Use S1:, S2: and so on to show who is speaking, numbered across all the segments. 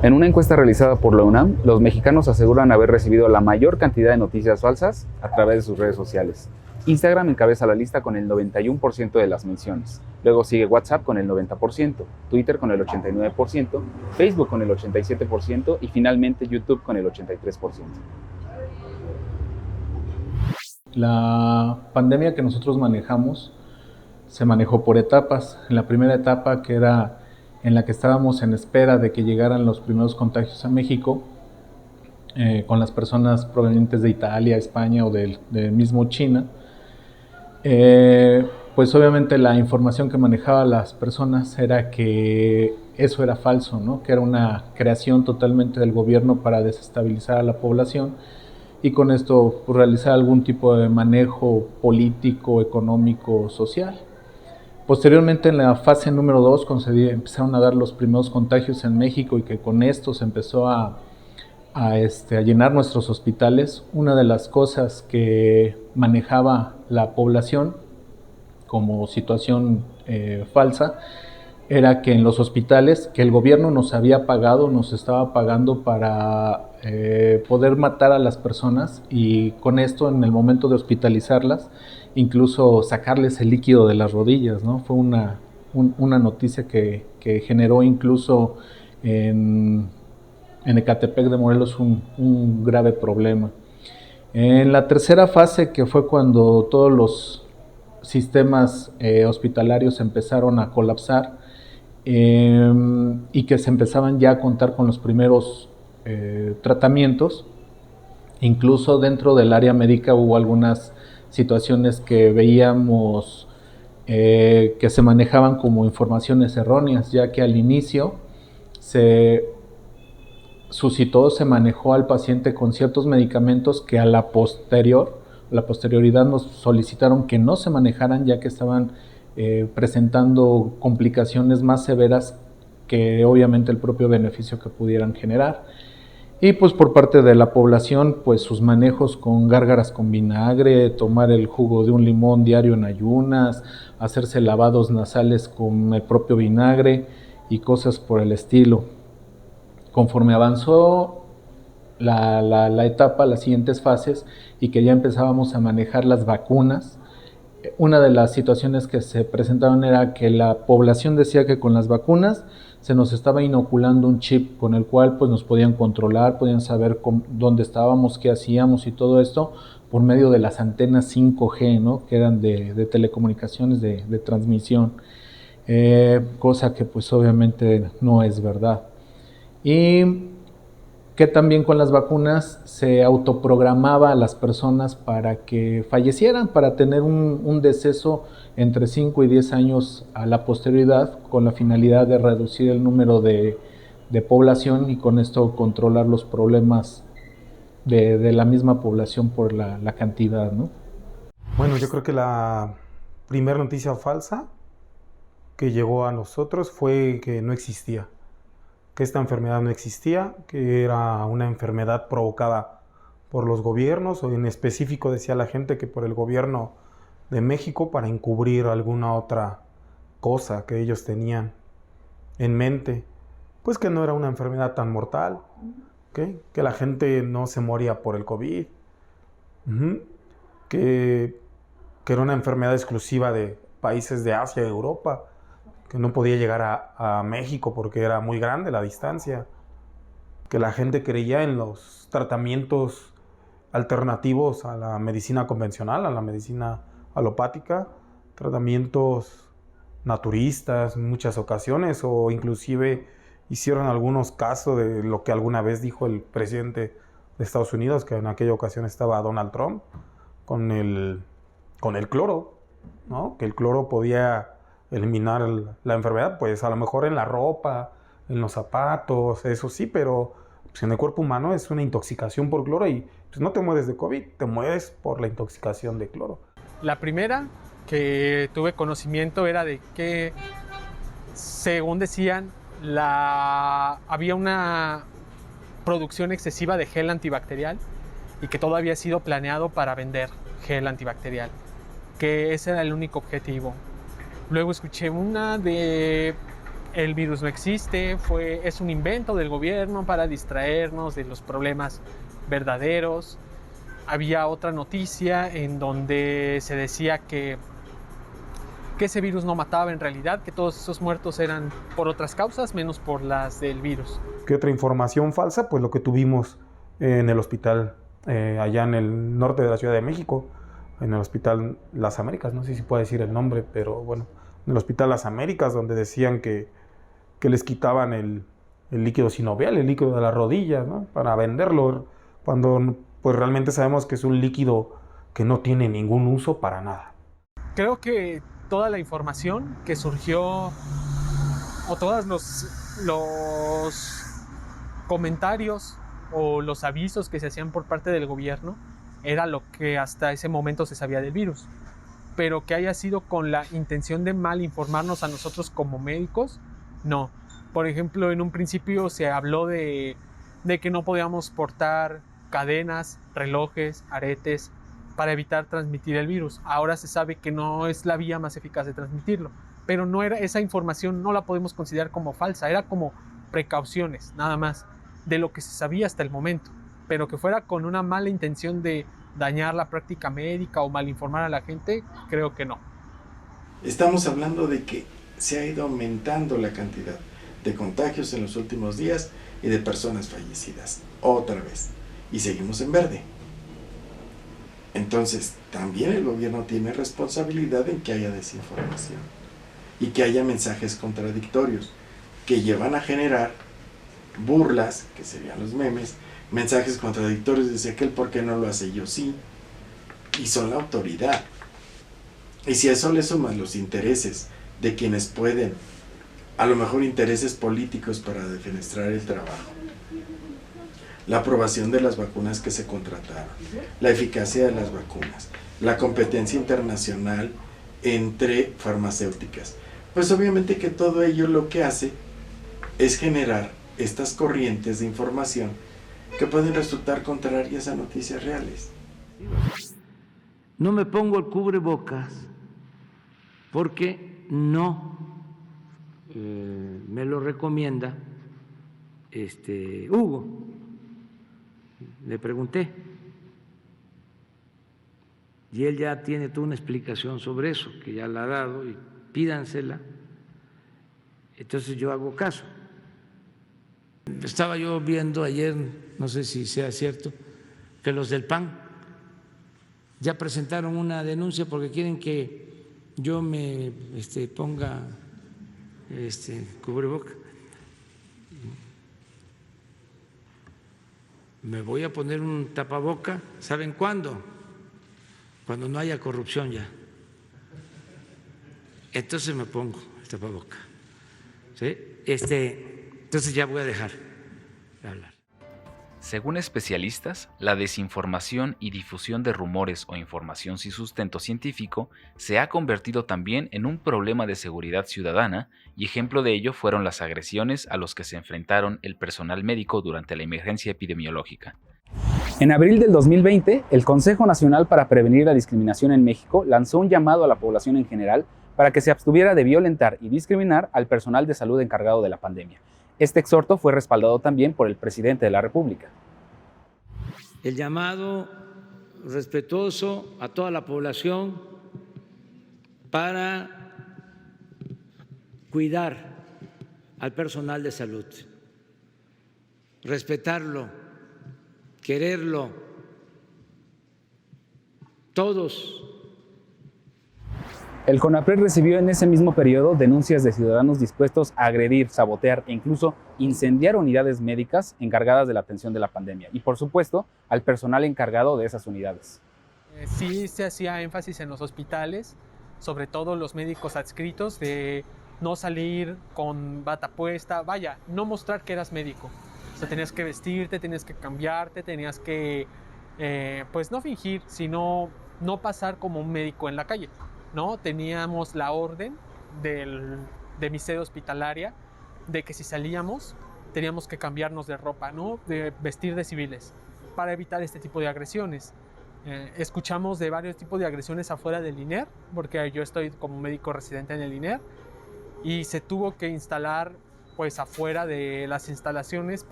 S1: En una encuesta realizada por la UNAM, los mexicanos aseguran haber recibido la mayor cantidad de noticias falsas a través de sus redes sociales. Instagram encabeza la lista con el 91% de las menciones. Luego sigue WhatsApp con el 90%, Twitter con el 89%, Facebook con el 87% y finalmente YouTube con el 83%.
S2: La pandemia que nosotros manejamos se manejó por etapas. En la primera etapa, que era en la que estábamos en espera de que llegaran los primeros contagios a México, con las personas provenientes de Italia, España o del mismo China, pues obviamente la información que manejaban las personas era que eso era falso, ¿no? Que era una creación totalmente del gobierno para desestabilizar a la población y con esto pues, realizar algún tipo de manejo político, económico, social. Posteriormente, en la fase número 2, cuando se empezaron a dar los primeros contagios en México y que con esto se empezó a llenar nuestros hospitales, una de las cosas que manejaba la población como situación falsa era que en los hospitales, que el gobierno nos había pagado, nos estaba pagando para poder matar a las personas y con esto en el momento de hospitalizarlas, incluso sacarles el líquido de las rodillas, ¿no? Fue una noticia que generó incluso en Ecatepec de Morelos un grave problema. En la tercera fase, que fue cuando todos los sistemas hospitalarios empezaron a colapsar, y que se empezaban ya a contar con los primeros tratamientos. Incluso dentro del área médica hubo algunas situaciones que veíamos que se manejaban como informaciones erróneas, ya que al inicio se suscitó, se manejó al paciente con ciertos medicamentos que a la posterioridad nos solicitaron que no se manejaran, ya que estaban presentando complicaciones más severas que obviamente el propio beneficio que pudieran generar. Y pues por parte de la población, pues sus manejos con gárgaras con vinagre, tomar el jugo de un limón diario en ayunas, hacerse lavados nasales con el propio vinagre y cosas por el estilo. Conforme avanzó la etapa, las siguientes fases, y que ya empezábamos a manejar las vacunas, una de las situaciones que se presentaron era que la población decía que con las vacunas se nos estaba inoculando un chip con el cual pues, nos podían controlar, podían saber dónde estábamos, qué hacíamos y todo esto por medio de las antenas 5G, ¿no? Que eran de telecomunicaciones de transmisión, cosa que pues obviamente no es verdad. Y que también con las vacunas se autoprogramaba a las personas para que fallecieran, para tener un deceso entre 5 y 10 años a la posterioridad, con la finalidad de reducir el número de población y con esto controlar los problemas de la misma población por la cantidad, ¿no?
S3: Bueno, yo creo que la primera noticia falsa que llegó a nosotros fue que no existía, que esta enfermedad no existía, que era una enfermedad provocada por los gobiernos, o en específico decía la gente que por el gobierno de México para encubrir alguna otra cosa que ellos tenían en mente, pues que no era una enfermedad tan mortal, ¿okay? Que la gente no se moría por el COVID, que era una enfermedad exclusiva de países de Asia y Europa, que no podía llegar a México porque era muy grande la distancia, que la gente creía en los tratamientos alternativos a la medicina convencional, a la medicina alopática, tratamientos naturistas en muchas ocasiones, o inclusive hicieron algunos casos de lo que alguna vez dijo el presidente de Estados Unidos, que en aquella ocasión estaba Donald Trump, con el cloro, ¿no? Que el cloro podía eliminar la enfermedad, pues a lo mejor en la ropa, en los zapatos, eso sí, pero pues, en el cuerpo humano es una intoxicación por cloro y pues, no te mueres de COVID, te mueres por la intoxicación de cloro.
S4: La primera que tuve conocimiento era de que, según decían, había una producción excesiva de gel antibacterial y que todo había sido planeado para vender gel antibacterial, que ese era el único objetivo. Luego escuché una de el virus no existe, es un invento del gobierno para distraernos de los problemas verdaderos. Había otra noticia en donde se decía que ese virus no mataba en realidad, que todos esos muertos eran por otras causas, menos por las del virus.
S3: ¿Qué otra información falsa? Pues lo que tuvimos en el hospital allá en el norte de la Ciudad de México, en el Hospital Las Américas, no sé si puedo decir el nombre, pero bueno, en el Hospital Las Américas, donde decían que les quitaban el líquido sinovial, el líquido de las rodillas, ¿no? Para venderlo, cuando pues realmente sabemos que es un líquido que no tiene ningún uso para nada.
S4: Creo que toda la información que surgió, o todos los comentarios o los avisos que se hacían por parte del gobierno, era lo que hasta ese momento se sabía del virus. Pero que haya sido con la intención de mal informarnos a nosotros como médicos, no. Por ejemplo, en un principio se habló de que no podíamos portar cadenas, relojes, aretes para evitar transmitir el virus. Ahora se sabe que no es la vía más eficaz de transmitirlo, pero no era, esa información no la podemos considerar como falsa, era como precauciones, nada más, de lo que se sabía hasta el momento, pero que fuera con una mala intención de dañar la práctica médica o malinformar a la gente, creo que no.
S5: Estamos hablando de que se ha ido aumentando la cantidad de contagios en los últimos días y de personas fallecidas, otra vez, y seguimos en verde. Entonces, también el gobierno tiene responsabilidad en que haya desinformación y que haya mensajes contradictorios que llevan a generar burlas, que serían los memes, mensajes contradictorios, dice aquel, ¿por qué no lo hace yo sí? Y son la autoridad. Y si a eso le suman los intereses de quienes pueden, a lo mejor intereses políticos para defenestrar el trabajo, la aprobación de las vacunas que se contrataron, la eficacia de las vacunas, la competencia internacional entre farmacéuticas, pues obviamente que todo ello lo que hace es generar estas corrientes de información que pueden resultar contrarias a noticias reales.
S6: No me pongo el cubrebocas porque no me lo recomienda Hugo. Le pregunté y él ya tiene toda una explicación sobre eso, que ya la ha dado, y pídansela. Entonces yo hago caso. Estaba yo viendo ayer, no sé si sea cierto, que los del PAN ya presentaron una denuncia porque quieren que yo me ponga cubreboca. Me voy a poner un tapaboca, ¿saben cuándo? Cuando no haya corrupción ya. Entonces me pongo el tapaboca. ¿Sí? Entonces ya voy a dejar de hablar.
S1: Según especialistas, la desinformación y difusión de rumores o información sin sustento científico se ha convertido también en un problema de seguridad ciudadana, y ejemplo de ello fueron las agresiones a los que se enfrentaron el personal médico durante la emergencia epidemiológica. En abril del 2020, el Consejo Nacional para Prevenir la Discriminación en México lanzó un llamado a la población en general para que se abstuviera de violentar y discriminar al personal de salud encargado de la pandemia. Este exhorto fue respaldado también por el presidente de la República.
S6: El llamado respetuoso a toda la población para cuidar al personal de salud, respetarlo, quererlo, todos.
S1: El CONAPRED recibió en ese mismo periodo denuncias de ciudadanos dispuestos a agredir, sabotear e incluso incendiar unidades médicas encargadas de la atención de la pandemia y, por supuesto, al personal encargado de esas unidades.
S4: Sí se hacía énfasis en los hospitales, sobre todo los médicos adscritos, de no salir con bata puesta, vaya, no mostrar que eras médico. O sea, tenías que vestirte, tenías que cambiarte, tenías que, pues no fingir, sino no pasar como un médico en la calle, ¿no? Teníamos la orden de mi sede hospitalaria de que si salíamos teníamos que cambiarnos de ropa, ¿no? De vestir de civiles, para evitar este tipo de agresiones. Escuchamos de varios tipos de agresiones afuera del INER, porque yo estoy como médico residente en el INER, y se tuvo que instalar pues afuera de las instalaciones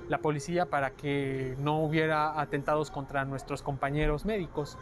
S4: la policía para que no hubiera atentados contra nuestros compañeros médicos.